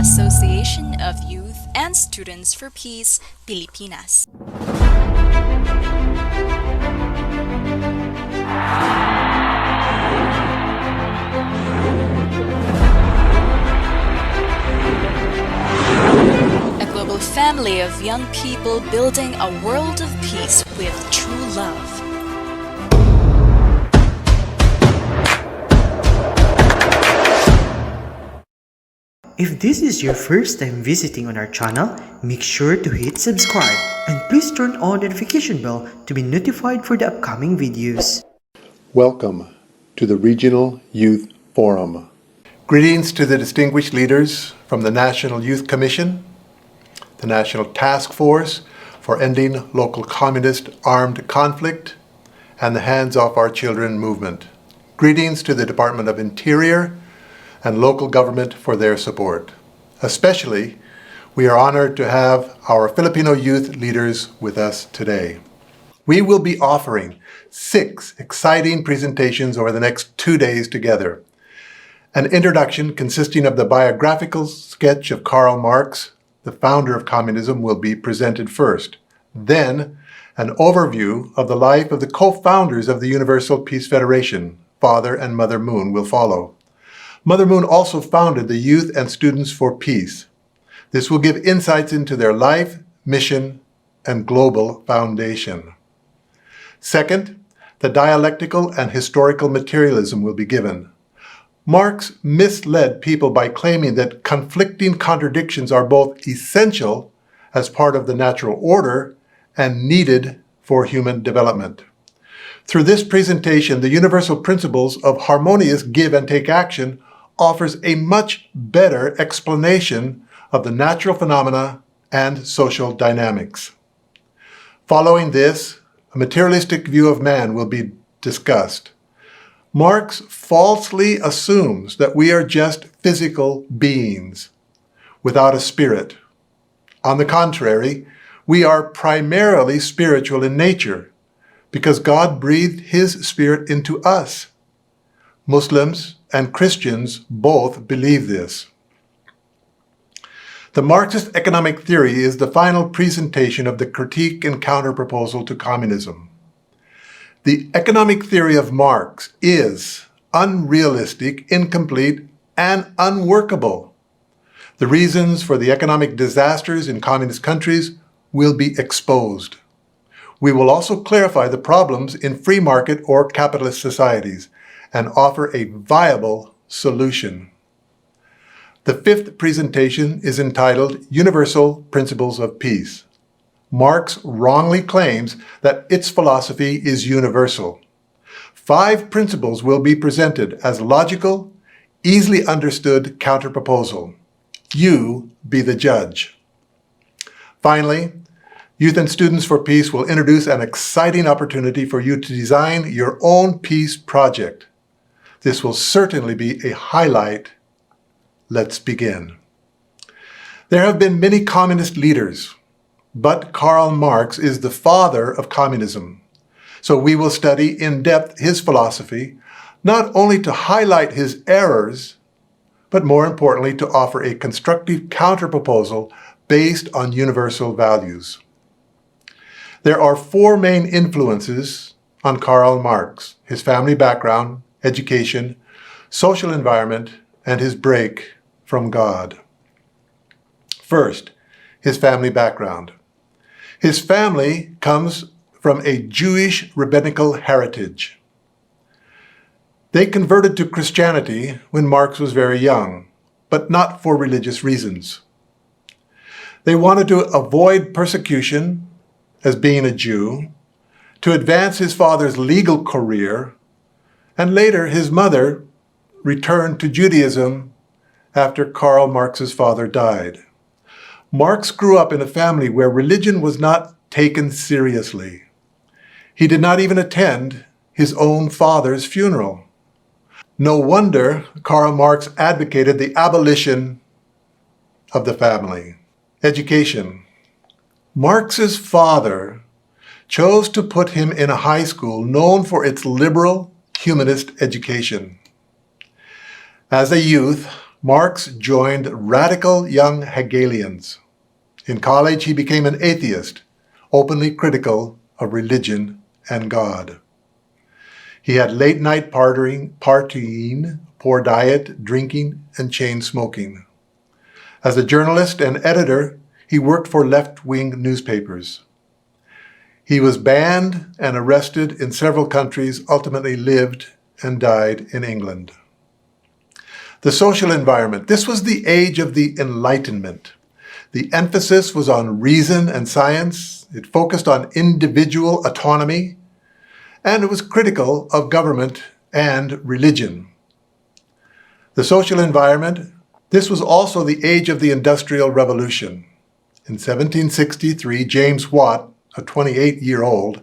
Association of Youth and Students for Peace, Pilipinas. A global family of young people building a world of peace with true love. If this is your first time visiting on our channel, make sure to hit subscribe and please turn on the notification bell to be notified for the upcoming videos. Welcome to the Regional Youth Forum. Greetings to the distinguished leaders from the National Youth Commission, the National Task Force for Ending Local Communist Armed Conflict, and the Hands Off Our Children movement. Greetings to the Department of Interior and local government for their support. Especially, we are honored to have our Filipino youth leaders with us today. We will be offering 6 exciting presentations over the next 2 days together. An introduction consisting of the biographical sketch of Karl Marx, the founder of communism, will be presented first. Then, an overview of the life of the co-founders of the Universal Peace Federation, Father and Mother Moon, will follow. Mother Moon also founded the Youth and Students for Peace. This will give insights into their life, mission, and global foundation. Second, the dialectical and historical materialism will be given. Marx misled people by claiming that conflicting contradictions are both essential as part of the natural order and needed for human development. Through this presentation, the universal principles of harmonious give and take action offers a much better explanation of the natural phenomena and social dynamics. Following this, a materialistic view of man will be discussed. Marx falsely assumes that we are just physical beings without a spirit. On the contrary, we are primarily spiritual in nature because God breathed His Spirit into us. Muslims and Christians both believe this. The Marxist economic theory is the final presentation of the critique and counter-proposal to communism. The economic theory of Marx is unrealistic, incomplete, and unworkable. The reasons for the economic disasters in communist countries will be exposed. We will also clarify the problems in free market or capitalist societies and offer a viable solution. The 5th presentation is entitled Universal Principles of Peace. Marx wrongly claims that its philosophy is universal. 5 principles will be presented as logical, easily understood counterproposal. You be the judge. Finally, Youth and Students for Peace will introduce an exciting opportunity for you to design your own peace project. This will certainly be a highlight. Let's begin. There have been many communist leaders, but Karl Marx is the father of communism. So we will study in depth his philosophy, not only to highlight his errors, but more importantly to offer a constructive counterproposal based on universal values. There are 4 main influences on Karl Marx: his family background, education, social environment, and his break from God. First, his family background. His family comes from a Jewish rabbinical heritage. They converted to Christianity when Marx was very young, but not for religious reasons. They wanted to avoid persecution as being a Jew, to advance his father's legal career, and later his mother returned to Judaism after Karl Marx's father died. Marx grew up in a family where religion was not taken seriously. He did not even attend his own father's funeral. No wonder Karl Marx advocated the abolition of the family. Education. Marx's father chose to put him in a high school known for its liberal humanist education. As a youth, Marx joined radical young Hegelians. In college, he became an atheist, openly critical of religion and God. He had late-night partying, poor diet, drinking, and chain smoking. As a journalist and editor, he worked for left-wing newspapers. He was banned and arrested in several countries, ultimately lived and died in England. The social environment. This was the age of the Enlightenment. The emphasis was on reason and science. It focused on individual autonomy, and it was critical of government and religion. The social environment. This was also the age of the Industrial Revolution. In 1763, James Watt, a 28-year-old,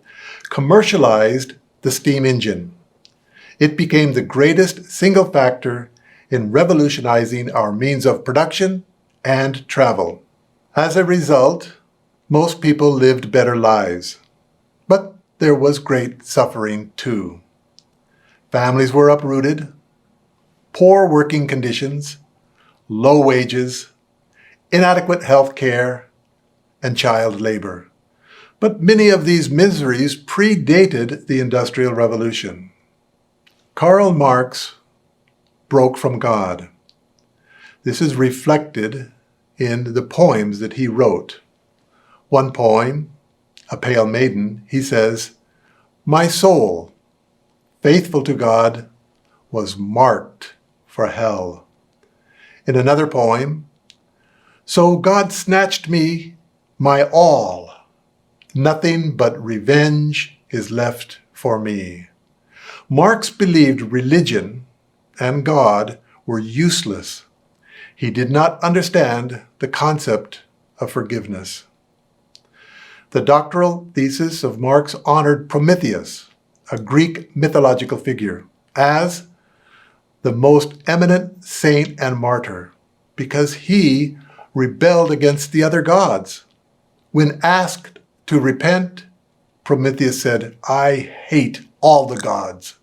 commercialized the steam engine. It became the greatest single factor in revolutionizing our means of production and travel. As a result, most people lived better lives. But there was great suffering too. Families were uprooted, poor working conditions, low wages, inadequate health care, and child labor. But many of these miseries predated the Industrial Revolution. Karl Marx broke from God. This is reflected in the poems that he wrote. One poem, A Pale Maiden, he says, "My soul, faithful to God, was marked for hell." In another poem, "So God snatched me, my all. Nothing but revenge is left for me." Marx believed religion and God were useless. He did not understand the concept of forgiveness. The doctoral thesis of Marx honored Prometheus, a Greek mythological figure, as the most eminent saint and martyr, because he rebelled against the other gods. When asked to repent, Prometheus said, "I hate all the gods."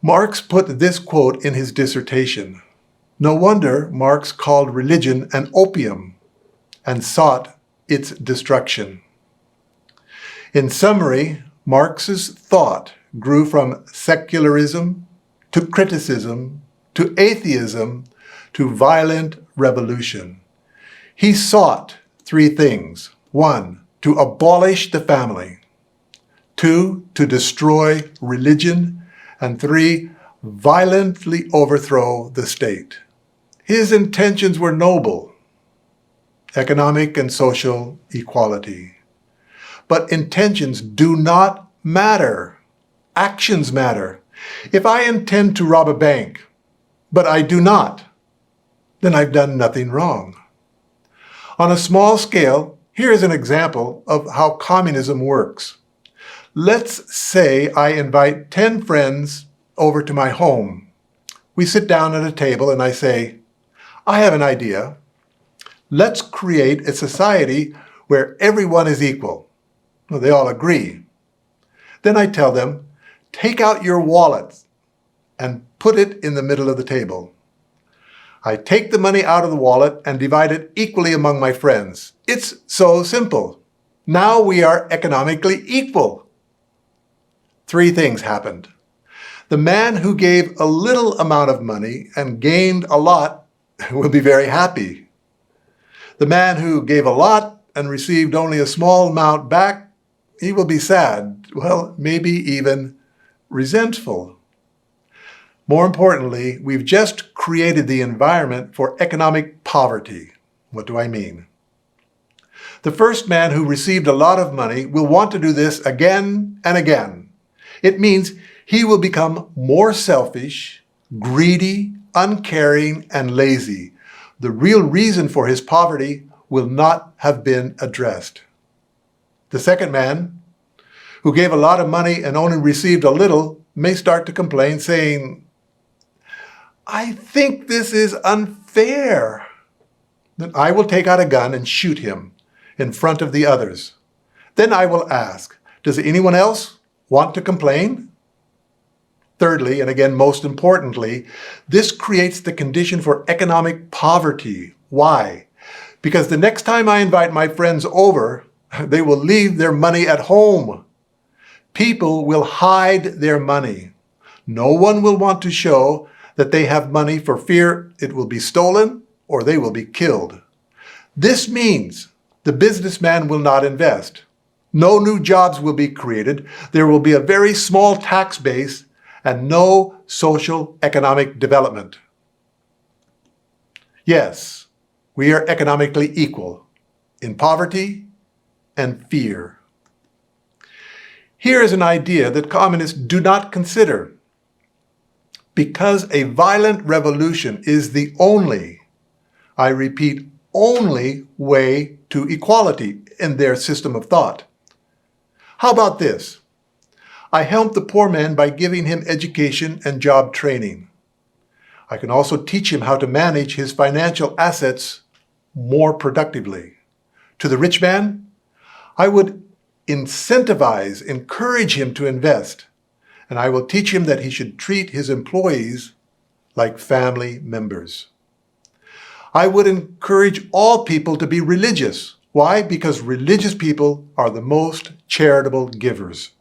Marx put this quote in his dissertation. No wonder Marx called religion an opium and sought its destruction. In summary, Marx's thought grew from secularism to criticism to atheism to violent revolution. He sought three things. 1, to abolish the family. 2, to destroy religion. And 3, violently overthrow the state. His intentions were noble: economic and social equality. But intentions do not matter. Actions matter. If I intend to rob a bank, but I do not, then I've done nothing wrong. On a small scale, here is an example of how communism works. Let's say I invite 10 friends over to my home. We sit down at a table and I say, "I have an idea. Let's create a society where everyone is equal." Well, they all agree. Then I tell them, "Take out your wallets and put it in the middle of the table." I take the money out of the wallet and divide it equally among my friends. It's so simple. Now we are economically equal. 3 things happened. The man who gave a little amount of money and gained a lot will be very happy. The man who gave a lot and received only a small amount back, he will be sad, well, maybe even resentful. More importantly, we've just created the environment for economic poverty. What do I mean? The first man who received a lot of money will want to do this again and again. It means he will become more selfish, greedy, uncaring, and lazy. The real reason for his poverty will not have been addressed. The second man, who gave a lot of money and only received a little, may start to complain, saying, "I think this is unfair." Then I will take out a gun and shoot him in front of the others. Then I will ask, does anyone else want to complain? Thirdly, and again most importantly, this creates the condition for economic poverty. Why? Because the next time I invite my friends over, they will leave their money at home. People will hide their money. No one will want to show that they have money for fear it will be stolen or they will be killed. This means the businessman will not invest. No new jobs will be created. There will be a very small tax base and no social economic development. Yes, we are economically equal in poverty and fear. Here is an idea that communists do not consider. Because a violent revolution is the only, I repeat, only way to equality in their system of thought. How about this? I help the poor man by giving him education and job training. I can also teach him how to manage his financial assets more productively. To the rich man, I would incentivize, encourage him to invest, and I will teach him that he should treat his employees like family members. I would encourage all people to be religious. Why? Because religious people are the most charitable givers.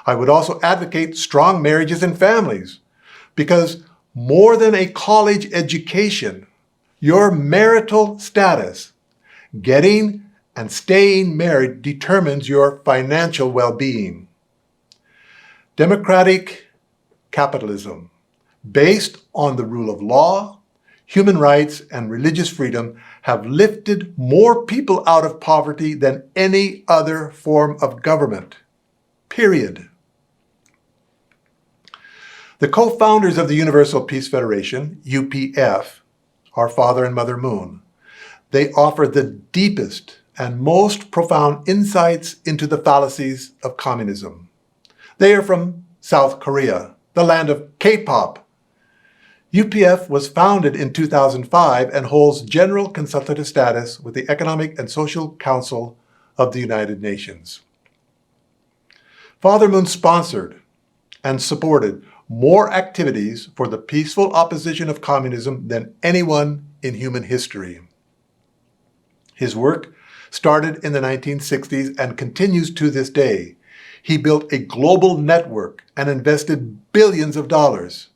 I would also advocate strong marriages and families, because more than a college education, your marital status, getting and staying married, determines your financial well-being. Democratic capitalism, based on the rule of law, human rights, and religious freedom, have lifted more people out of poverty than any other form of government. Period. The co-founders of the Universal Peace Federation, UPF, are Father and Mother Moon. They offer the deepest and most profound insights into the fallacies of communism. They are from South Korea, the land of K-pop. UPF was founded in 2005 and holds general consultative status with the Economic and Social Council of the United Nations. Father Moon sponsored and supported more activities for the peaceful opposition of communism than anyone in human history. His work started in the 1960s and continues to this day. He built a global network and invested billions of dollars.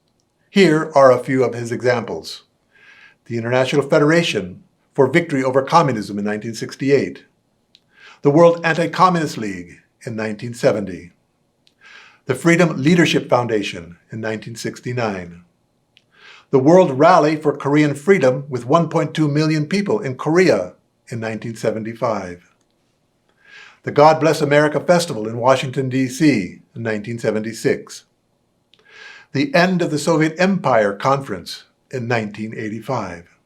Here are a few of his examples. The International Federation for Victory over Communism in 1968. The World Anti-Communist League in 1970. The Freedom Leadership Foundation in 1969. The World Rally for Korean Freedom with 1.2 million people in Korea in 1975. The God Bless America Festival in Washington, D.C. in 1976. The End of the Soviet Empire Conference in 1985.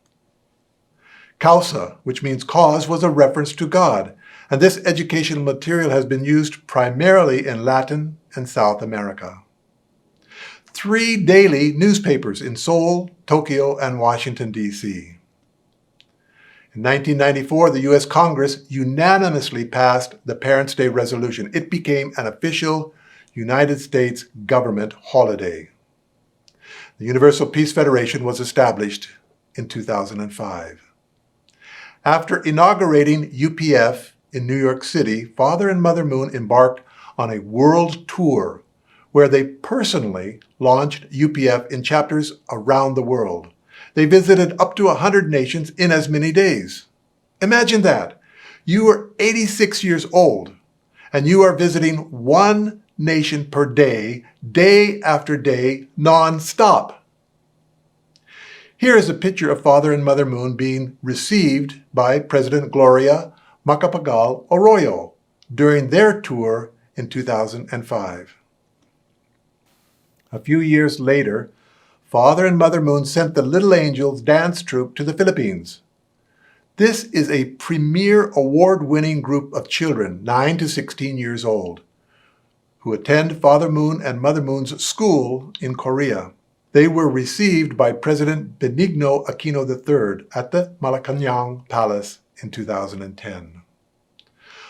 Causa, which means cause, was a reference to God, and this educational material has been used primarily in Latin and South America. 3 daily newspapers in Seoul, Tokyo, and Washington, D.C. In 1994, the U.S. Congress unanimously passed the Parents' Day resolution. It became an official United States government holiday. The Universal Peace Federation was established in 2005. After inaugurating UPF in New York City, Father and Mother Moon embarked on a world tour where they personally launched UPF in chapters around the world. They visited up to 100 nations in as many days. Imagine that. You are 86 years old, and you are visiting one nation per day, day after day, non-stop. Here is a picture of Father and Mother Moon being received by President Gloria Macapagal Arroyo during their tour in 2005. A few years later, Father and Mother Moon sent the Little Angels dance troupe to the Philippines. This is a premier award-winning group of children, 9 to 16 years old, who attend Father Moon and Mother Moon's school in Korea. They were received by President Benigno Aquino III at the Malacañang Palace in 2010.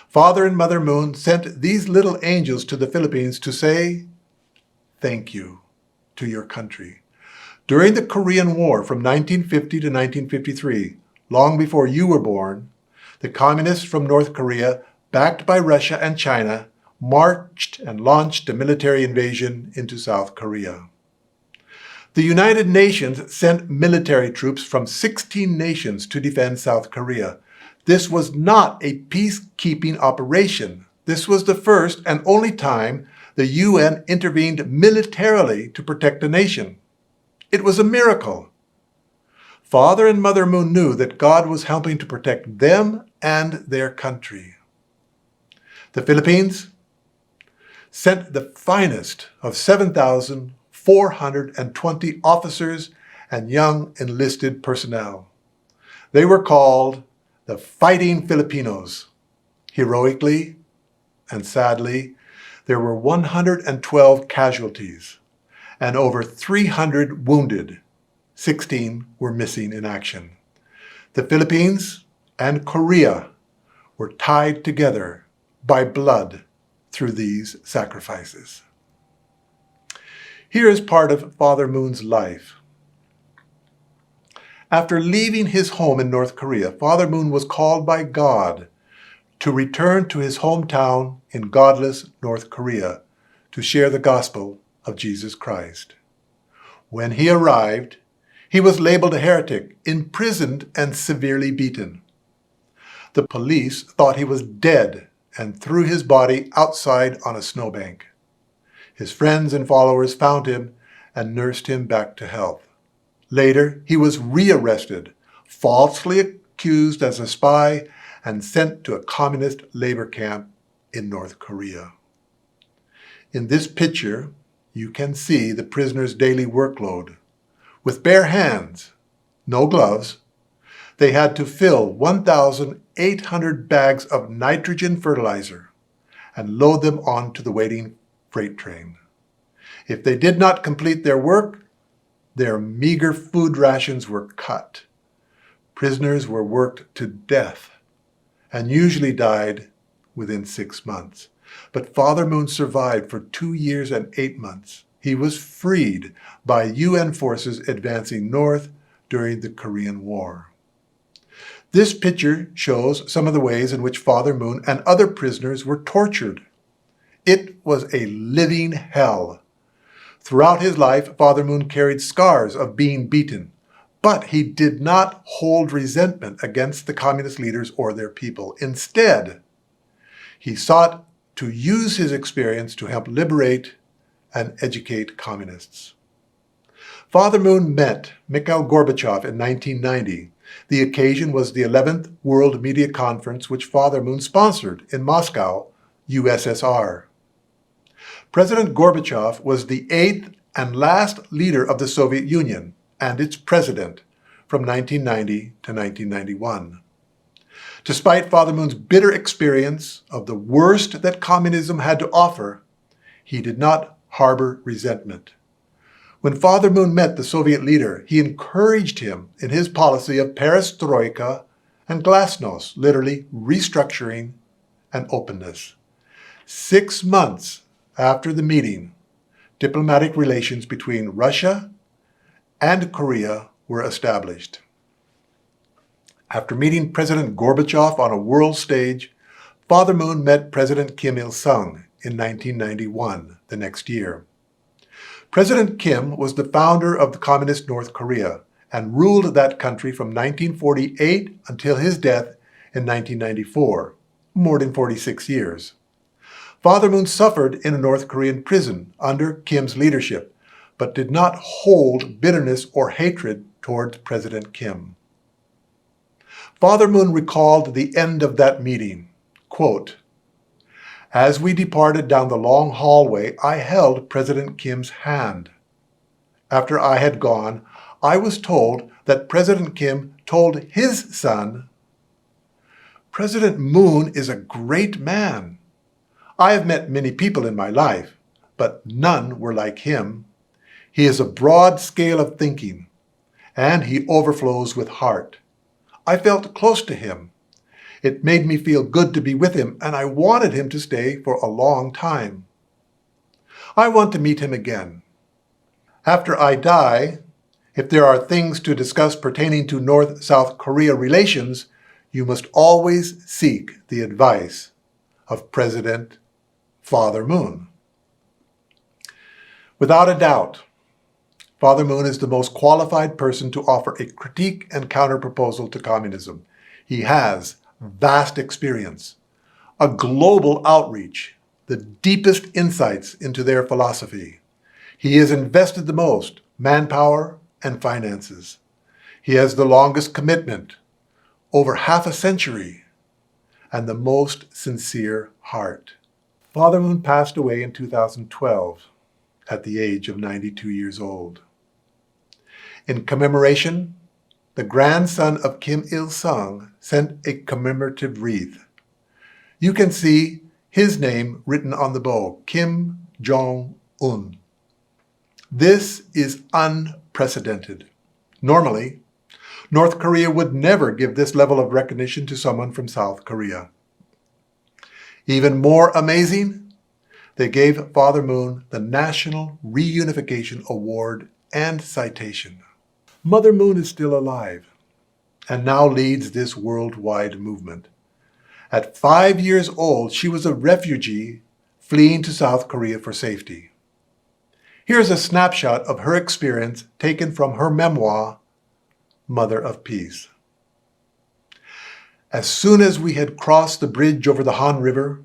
Father and Mother Moon sent these little angels to the Philippines to say, "Thank you." to your country. During the Korean War from 1950 to 1953, long before you were born, the communists from North Korea, backed by Russia and China, marched and launched a military invasion into South Korea. The United Nations sent military troops from 16 nations to defend South Korea. This was not a peacekeeping operation. This was the first and only time the UN intervened militarily to protect a nation. It was a miracle. Father and Mother Moon knew that God was helping to protect them and their country. The Philippines sent the finest of 7,420 officers and young enlisted personnel. They were called the Fighting Filipinos. Heroically and sadly, there were 112 casualties and over 300 wounded. 16 were missing in action. The Philippines and Korea were tied together by blood through these sacrifices. Here is part of Father Moon's life. After leaving his home in North Korea, Father Moon was called by God to return to his hometown in godless North Korea to share the gospel of Jesus Christ. When he arrived, he was labeled a heretic, imprisoned, and severely beaten. The police thought he was dead and threw his body outside on a snowbank. His friends and followers found him and nursed him back to health. Later, he was rearrested, falsely accused as a spy, and sent to a communist labor camp in North Korea. In this picture, you can see the prisoner's daily workload. With bare hands, no gloves, they had to fill 1,800 bags of nitrogen fertilizer and load them onto the waiting freight train. If they did not complete their work, their meager food rations were cut. Prisoners were worked to death and usually died within 6 months. But Father Moon survived for 2 years and 8 months. He was freed by UN forces advancing north during the Korean War. This picture shows some of the ways in which Father Moon and other prisoners were tortured. It was a living hell. Throughout his life, Father Moon carried scars of being beaten, but he did not hold resentment against the communist leaders or their people. Instead, he sought to use his experience to help liberate and educate communists. Father Moon met Mikhail Gorbachev in 1990. The occasion was the 11th World Media Conference, which Father Moon sponsored in Moscow, USSR. President Gorbachev was the 8th and last leader of the Soviet Union and its president from 1990 to 1991. Despite Father Moon's bitter experience of the worst that communism had to offer, he did not harbor resentment. When Father Moon met the Soviet leader, he encouraged him in his policy of perestroika and glasnost, literally restructuring and openness. 6 months after the meeting, diplomatic relations between Russia and Korea were established. After meeting President Gorbachev on a world stage, Father Moon met President Kim Il-sung in 1991, the next year. President Kim was the founder of the Communist North Korea and ruled that country from 1948 until his death in 1994, more than 46 years. Father Moon suffered in a North Korean prison under Kim's leadership, but did not hold bitterness or hatred towards President Kim. Father Moon recalled the end of that meeting, quote, "As we departed down the long hallway, I held President Kim's hand. After I had gone, I was told that President Kim told his son, 'President Moon is a great man. I have met many people in my life, but none were like him. He has a broad scale of thinking, and he overflows with heart. I felt close to him. It made me feel good to be with him, and I wanted him to stay for a long time. I want to meet him again.' After I die, if there are things to discuss pertaining to North-South Korea relations, you must always seek the advice of President Father Moon. Without a doubt, Father Moon is the most qualified person to offer a critique and counter-proposal to communism. He has vast experience, a global outreach, the deepest insights into their philosophy. He has invested the most manpower and finances. He has the longest commitment, over half a century, and the most sincere heart. Father Moon passed away in 2012 at the age of 92 years old. In commemoration, the grandson of Kim Il-sung sent a commemorative wreath. You can see his name written on the bow, Kim Jong-un. This is unprecedented. Normally, North Korea would never give this level of recognition to someone from South Korea. Even more amazing, they gave Father Moon the National Reunification Award and citation. Mother Moon is still alive and now leads this worldwide movement. At 5 years old, she was a refugee fleeing to South Korea for safety. Here's a snapshot of her experience taken from her memoir, Mother of Peace. As soon as we had crossed the bridge over the Han River,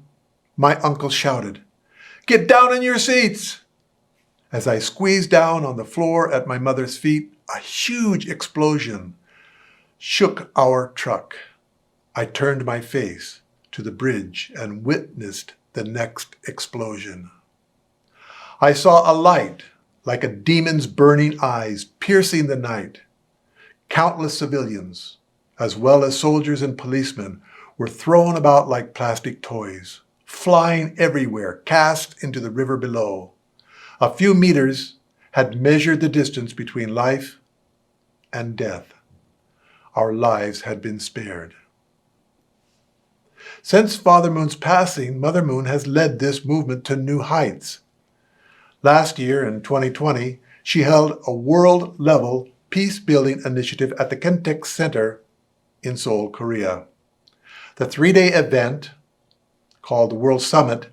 my uncle shouted, "Get down in your seats!" As I squeezed down on the floor at my mother's feet, a huge explosion shook our truck. I turned my face to the bridge and witnessed the next explosion. I saw a light like a demon's burning eyes piercing the night. Countless civilians, as well as soldiers and policemen, were thrown about like plastic toys, flying everywhere, cast into the river below. A few meters had measured the distance between life and death. Our lives had been spared. Since Father Moon's passing, Mother Moon has led this movement to new heights. Last year, in 2020, she held a world-level peace-building initiative at the Kentek Center in Seoul, Korea. The three-day event, called the World Summit,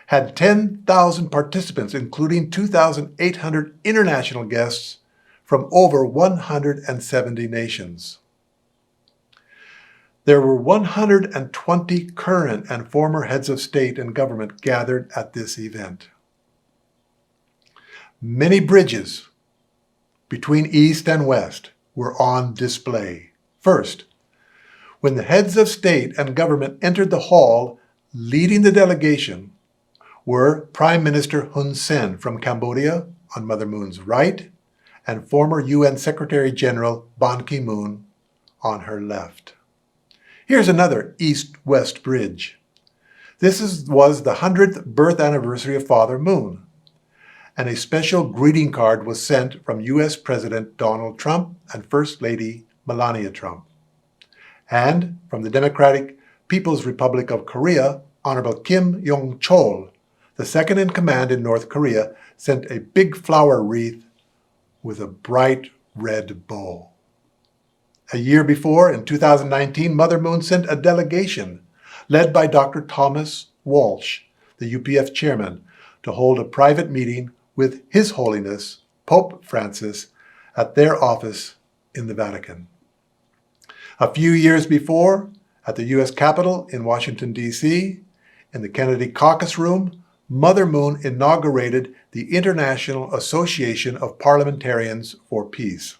had 10,000 participants, including 2,800 international guests from over 170 nations. There were 120 current and former heads of state and government gathered at this event. Many bridges between East and West were on display. First, when the heads of state and government entered the hall, leading the delegation were Prime Minister Hun Sen from Cambodia on Mother Moon's right and former UN Secretary General Ban Ki-moon on her left. Here's another East-West bridge. This was the 100th birth anniversary of Father Moon, and a special greeting card was sent from U.S. President Donald Trump and First Lady Melania Trump. And from the Democratic People's Republic of Korea, Honorable Kim Yong-chol, the second in command in North Korea, sent a big flower wreath with a bright red bow. A year before, in 2019, Mother Moon sent a delegation led by Dr. Thomas Walsh, the UPF chairman, to hold a private meeting with His Holiness Pope Francis at their office in the Vatican. A few years before, at the U.S. Capitol in Washington, D.C., in the Kennedy Caucus Room, Mother Moon inaugurated the International Association of Parliamentarians for Peace.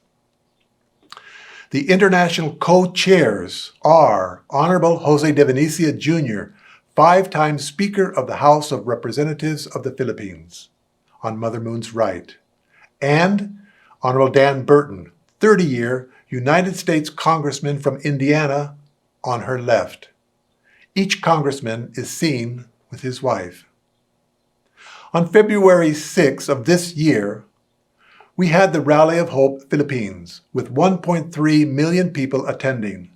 The international co-chairs are Honorable Jose de Venecia Jr., 5-time Speaker of the House of Representatives of the Philippines, on Mother Moon's right, and Honorable Dan Burton, 30-year United States Congressman from Indiana, on her left. Each congressman is seen with his wife. On February 6 of this year, we had the Rally of Hope Philippines, with 1.3 million people attending.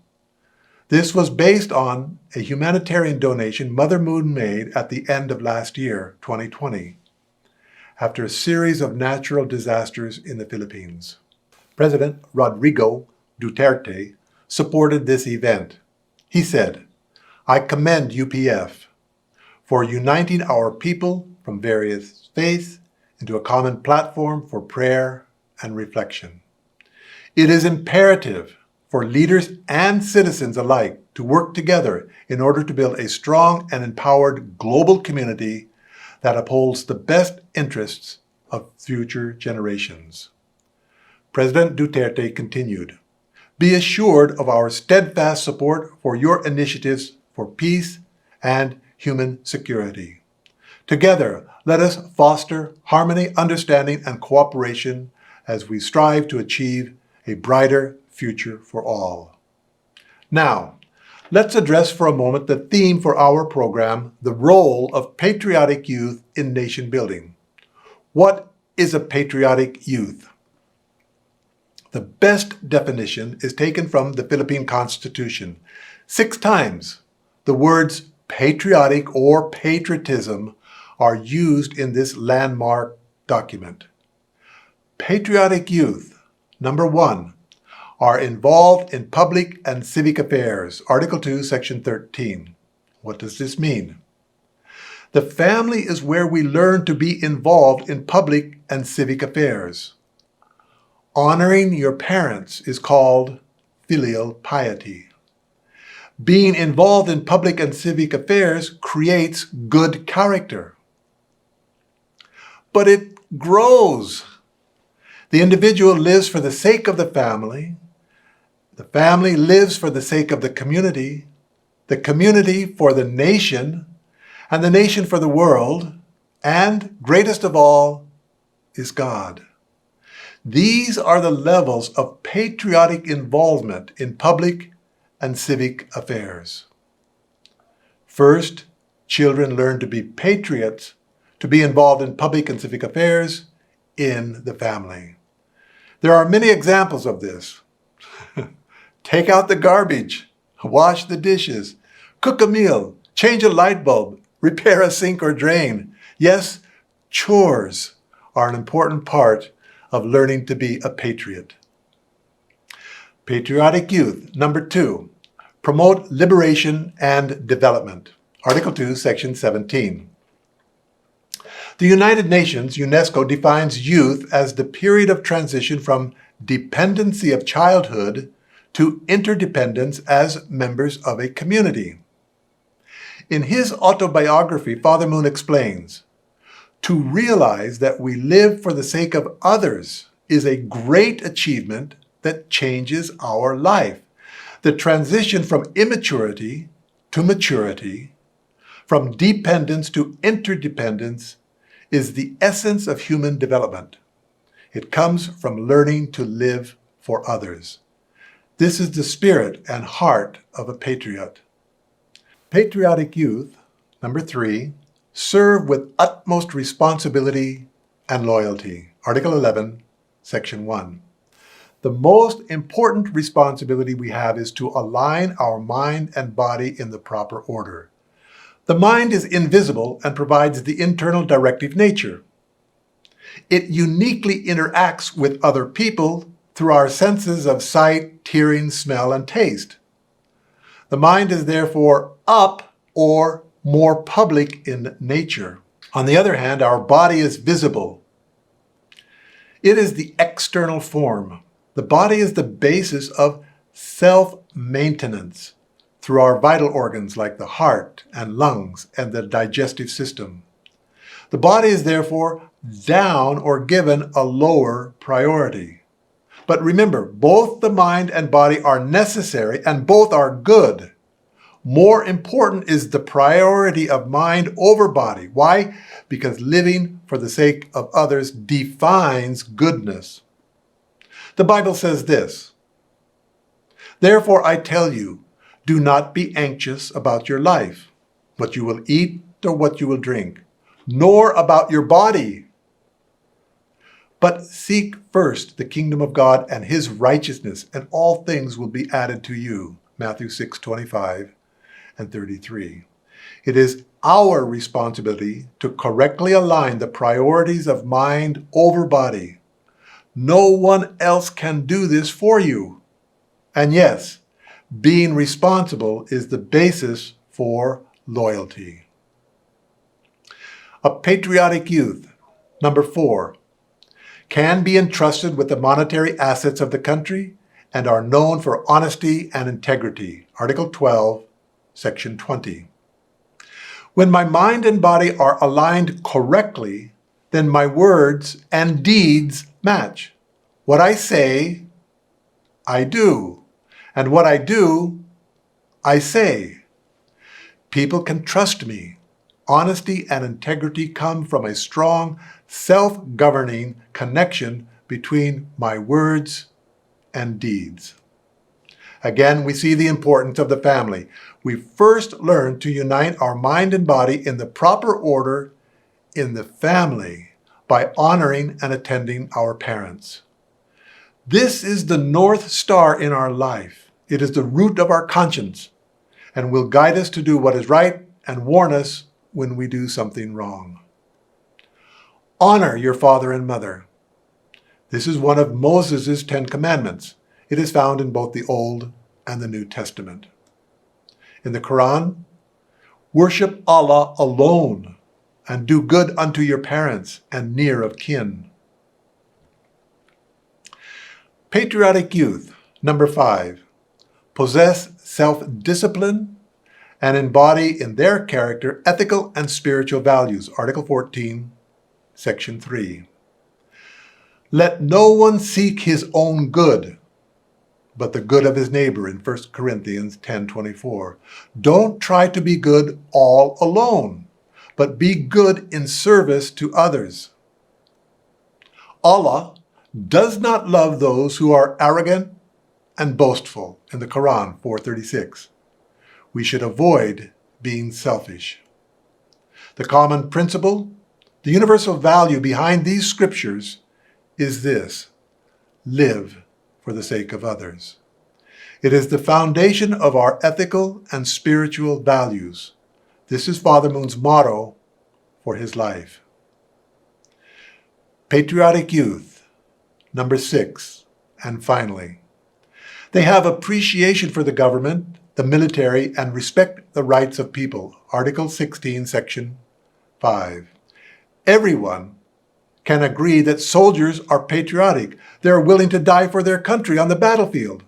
This was based on a humanitarian donation Mother Moon made at the end of last year, 2020. after a series of natural disasters in the Philippines. President Rodrigo Duterte supported this event. He said, "I commend UPF for uniting our people from various faiths into a common platform for prayer and reflection. It is imperative for leaders and citizens alike to work together in order to build a strong and empowered global community that upholds the best interests of future generations." President Duterte continued, "Be assured of our steadfast support for your initiatives for peace and human security. Together, let us foster harmony, understanding, and cooperation as we strive to achieve a brighter future for all." Now, let's address for a moment the theme for our program, the role of patriotic youth in nation building. What is a patriotic youth? The best definition is taken from the Philippine Constitution. 6 times the words patriotic or patriotism are used in this landmark document. Patriotic youth, number 1, are involved in public and civic affairs. Article 2, Section 13. What does this mean? The family is where we learn to be involved in public and civic affairs. Honoring your parents is called filial piety. Being involved in public and civic affairs creates good character. But it grows. The individual lives for the sake of the family lives for the sake of the community for the nation, and the nation for the world, and greatest of all is God. These are the levels of patriotic involvement in public and civic affairs. First, children learn to be patriots, to be involved in public and civic affairs in the family. There are many examples of this. Take out the garbage, wash the dishes, cook a meal, change a light bulb, repair a sink or drain. Yes, chores are an important part of learning to be a patriot. Patriotic youth, number 2, promote liberation and development. Article 2, Section 17. The United Nations, UNESCO, defines youth as the period of transition from dependency of childhood to interdependence as members of a community. In his autobiography, Father Moon explains, "To realize that we live for the sake of others is a great achievement that changes our life. The transition from immaturity to maturity, from dependence to interdependence, is the essence of human development. It comes from learning to live for others. This is the spirit and heart of a patriot." Patriotic youth, number 3, serve with utmost responsibility and loyalty. Article 11, Section 1. The most important responsibility we have is to align our mind and body in the proper order. The mind is invisible and provides the internal directive nature. It uniquely interacts with other people through our senses of sight, hearing, smell, and taste. The mind is therefore up or more public in nature. On the other hand, our body is visible. It is the external form. The body is the basis of self-maintenance through our vital organs like the heart and lungs and the digestive system. The body is therefore down or given a lower priority. But remember, both the mind and body are necessary and both are good. More important is the priority of mind over body. Why? Because living for the sake of others defines goodness. The Bible says this, "Therefore I tell you, do not be anxious about your life, what you will eat or what you will drink, nor about your body. But seek first the kingdom of God and his righteousness, and all things will be added to you." Matthew 6:25 and 33. It is our responsibility to correctly align the priorities of mind over body. No one else can do this for you. And yes, being responsible is the basis for loyalty. A patriotic youth, number 4, can be entrusted with the monetary assets of the country and are known for honesty and integrity. Article 12, Section 20. When my mind and body are aligned correctly, then my words and deeds match. What I say, I do. And what I do, I say. People can trust me. Honesty and integrity come from a strong, self-governing connection between my words and deeds. Again, we see the importance of the family. We first learn to unite our mind and body in the proper order in the family by honoring and attending our parents. This is the North Star in our life. It is the root of our conscience and will guide us to do what is right and warn us when we do something wrong. Honor your father and mother. This is one of Moses' 10 Commandments. It is found in both the Old and the New Testament. In the Quran, worship Allah alone and do good unto your parents and near of kin. Patriotic youth, number 5, possess self-discipline and embody in their character ethical and spiritual values. Article 14, Section 3. Let no one seek his own good, but the good of his neighbor in 1 Corinthians 10:24. Don't try to be good all alone, but be good in service to others. Allah does not love those who are arrogant and boastful in the Quran 4:36. We should avoid being selfish. The common principle, the universal value behind these scriptures is this: live for the sake of others. It is the foundation of our ethical and spiritual values. This is Father Moon's motto for his life. Patriotic youth, number 6, and finally, they have appreciation for the government, the military, and respect the rights of people. Article 16, Section 5. Everyone can agree that soldiers are patriotic. They are willing to die for their country on the battlefield.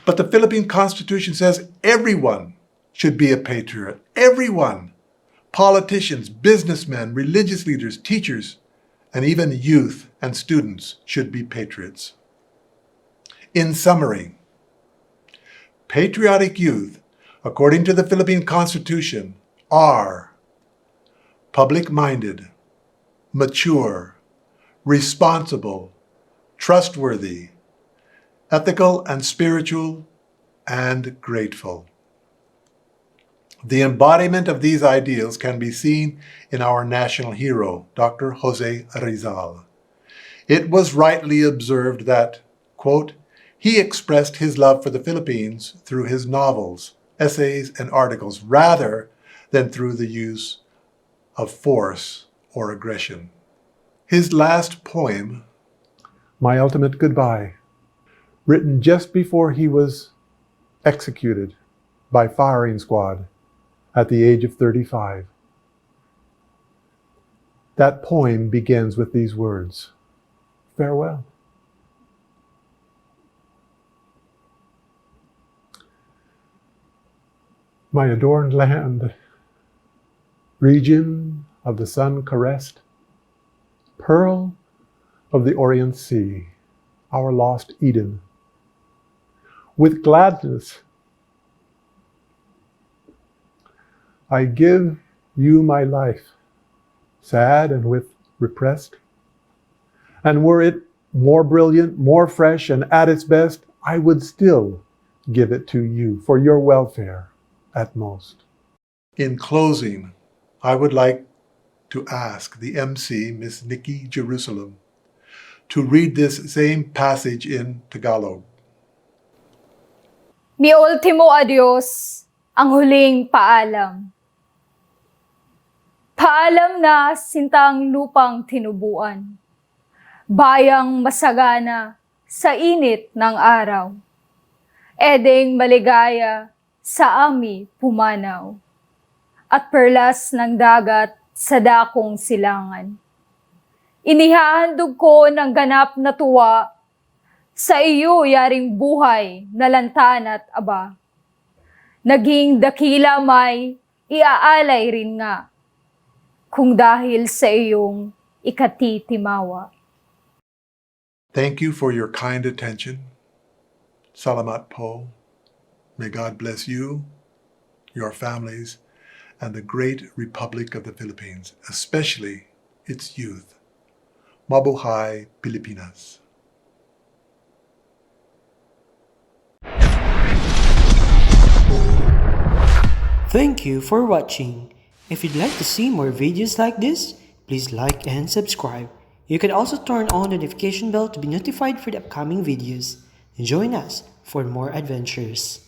But the Philippine Constitution says everyone should be a patriot. Everyone. Politicians, businessmen, religious leaders, teachers, and even youth and students should be patriots. In summary, patriotic youth, according to the Philippine Constitution, are public-minded, mature, responsible, trustworthy, ethical and spiritual, and grateful. The embodiment of these ideals can be seen in our national hero, Dr. Jose Rizal. It was rightly observed that, quote, he expressed his love for the Philippines through his novels, essays, and articles rather than through the use of force or aggression. His last poem, My Ultimate Goodbye, written just before he was executed by firing squad at the age of 35. That poem begins with these words, farewell. My adorned land, region of the sun caressed, pearl of the Orient Sea, our lost Eden. With gladness, I give you my life, sad and with repressed. And were it more brilliant, more fresh, and at its best, I would still give it to you for your welfare at most. In closing, I would like to ask the MC, Miss Nikki Jerusalem, to read this same passage in Tagalog. Mi ultimo adios, ang huling paalam. Paalam na sintang lupang tinubuan, bayang masagana sa init ng araw, edeng maligaya sa ami pumanaw, at perlas ng dagat sa dakong silangan. Inihahandog ko ng ganap na tuwa, sa iyo yaring buhay na lantan at aba. Naging dakila may iaalay rin nga, kung dahil sa iyong ikatitimawa. Thank you for your kind attention. Salamat po. May God bless you, your families, and the great Republic of the Philippines, especially its youth. Mabuhay, Pilipinas. Thank you for watching. If you'd like to see more videos like this, please like and subscribe. You can also turn on the notification bell to be notified for the upcoming videos. Join us for more adventures.